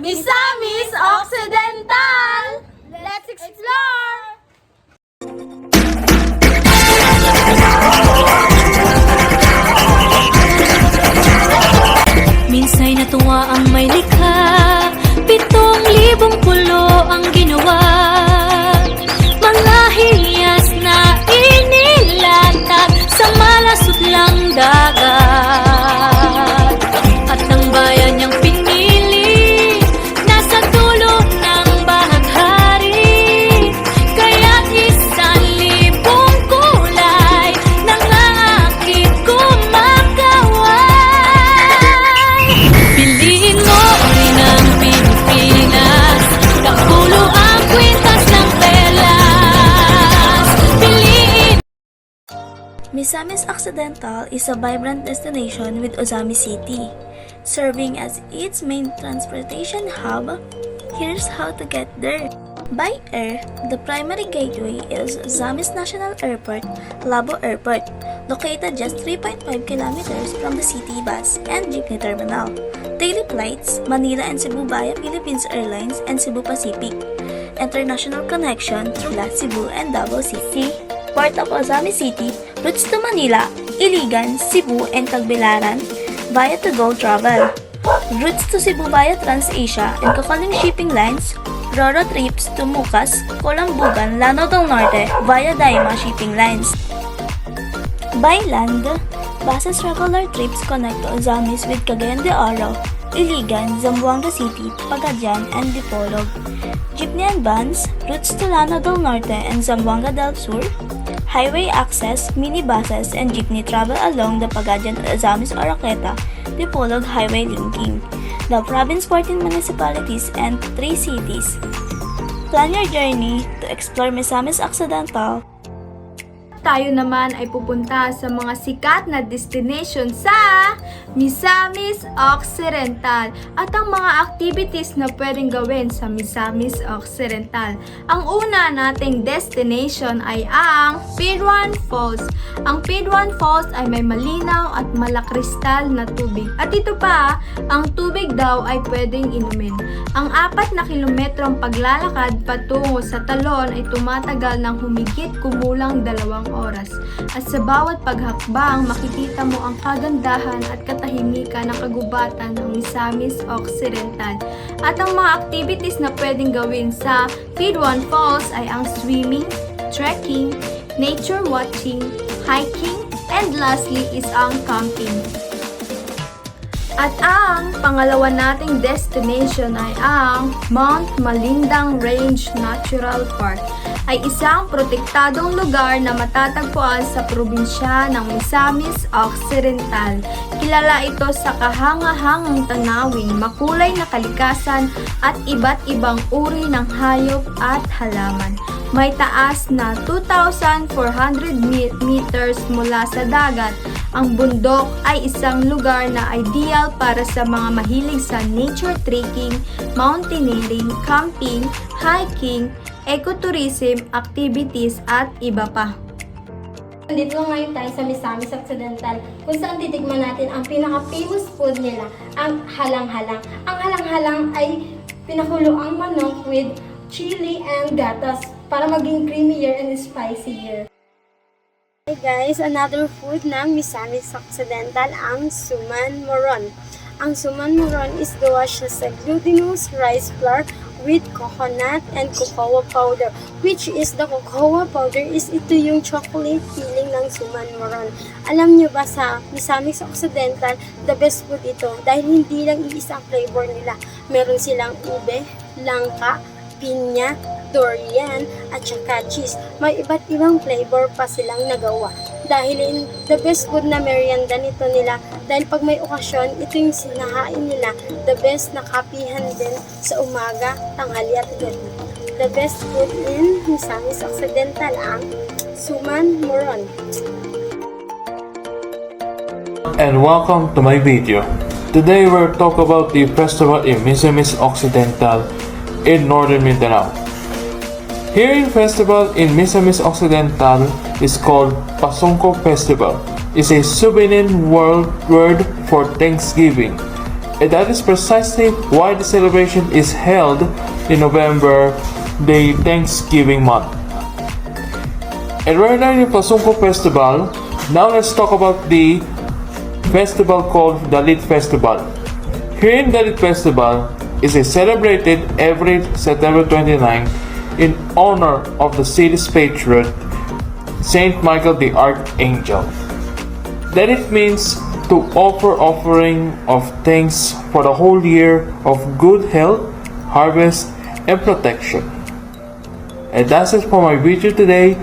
Misamis Occidental! Let's explore! Minsa'y natuwa ang may likha, 7,000 pulo ang ginawa. Mga hiyas na inilatag sa malasot lang dagat. At ang bayan niyang pinili, nasa dulo ng bahaghari. Kaya't 1,000 kulay nangangakit kumakaway. Piliin mo rin ang Pilipinas, kapulo ang kwintas ng pelas. Piliin. Misamis Occidental is a vibrant destination with Ozami City. Serving as its main transportation hub, here's how to get there. By air, the primary gateway is Zamis National Airport, Labo Airport, located just 3.5 kilometers from the city bus and jeepney terminal. Daily flights, Manila and Cebu via Philippines Airlines and Cebu Pacific. International connection through Cebu and Davao City. Port of Ozami City, routes to Manila, Iligan, Cebu, and Tagbilaran via to Go Travel. Routes to Cebu via TransAsia and Kakaling Shipping Lines, Roro trips to Mucas, Colambugan, Lanao del Norte via Daima Shipping Lines. By land, buses regular trips connect to Ozamis with Cagayan de Oro, Iligan, Zamboanga City, Pagadian, and Dipolog. Jeepney and vans, routes to Lanao del Norte and Zamboanga del Sur. Highway access, minibuses, and jeepney travel along the Pagadian Ozamis Oroqueta, Dipolog Highway linking the province 14 municipalities and 3 cities. Plan your journey to explore Misamis Occidental. Tayo naman ay pupunta sa mga sikat na destination sa Misamis Occidental at ang mga activities na pwedeng gawin sa Misamis Occidental. Ang una nating destination ay ang Piruan Falls. Ang Piruan Falls ay may malinaw at malakristal na tubig. At ito pa, ang tubig daw ay pwedeng inumin. Ang 4 na kilometrong paglalakad patungo sa talon ay tumatagal ng humigit kumulang 2 oras. At sa bawat paghakbang, makikita mo ang kagandahan at katahimikan ng kagubatan ng Misamis Occidental. At ang mga activities na pwedeng gawin sa Piruan Falls ay ang swimming, trekking, nature watching, hiking, and lastly is ang camping. At ang pangalawa nating destination ay ang Mount Malindang Range Natural Park. Ay isang protektadong lugar na matatagpuan sa probinsya ng Misamis Occidental. Kilala ito sa kahanga-hangang tanawin, makulay na kalikasan at iba't ibang uri ng hayop at halaman. May taas na 2,400 meters mula sa dagat. Ang bundok ay isang lugar na ideal para sa mga mahilig sa nature trekking, mountaineering, camping, hiking, ecotourism, activities at iba pa. Nandito ngayon tayo sa Misamis Occidental kung saan titikman natin ang pinaka-famous food nila, ang halang-halang. Ang halang-halang ay pinakuloang manok with chili and gatas para maging creamier and spicier. Hey guys, another food ng Misamis Occidental, ang suman moron. Ang suman moron is gawa siya sa glutinous rice flour with coconut and cocoa powder, which is the cocoa powder is ito yung chocolate filling ng suman moron. Alam nyo ba sa Misamis Occidental, the best food ito dahil hindi lang iisang flavor nila. Meron silang ube, langka, pinya, durian, at saka cheese. May iba't ibang flavor pa silang nagawa. Dahil the best food na merienda nito nila, dahil pag may okasyon, ito yung sinahain nila. The best na kapihan din sa umaga, tanghali at gabi. The best food in Misamis Occidental ang suman moron. And welcome to my video. Today we'll talk about the festival in Misamis Occidental in Northern Mindanao. Here in festival in Misamis Occidental is called Pasungko Festival. It's a souvenir word for Thanksgiving. And that is precisely why the celebration is held in November, the Thanksgiving month. And right now in the Pasungko Festival, now let's talk about the festival called Dalit Festival. Here in Dalit Festival is celebrated every September 29 in honor of the city's patron, Saint Michael the Archangel. Dalit means to offer offering of thanks for the whole year of good health, harvest, and protection. And that's it for my video today.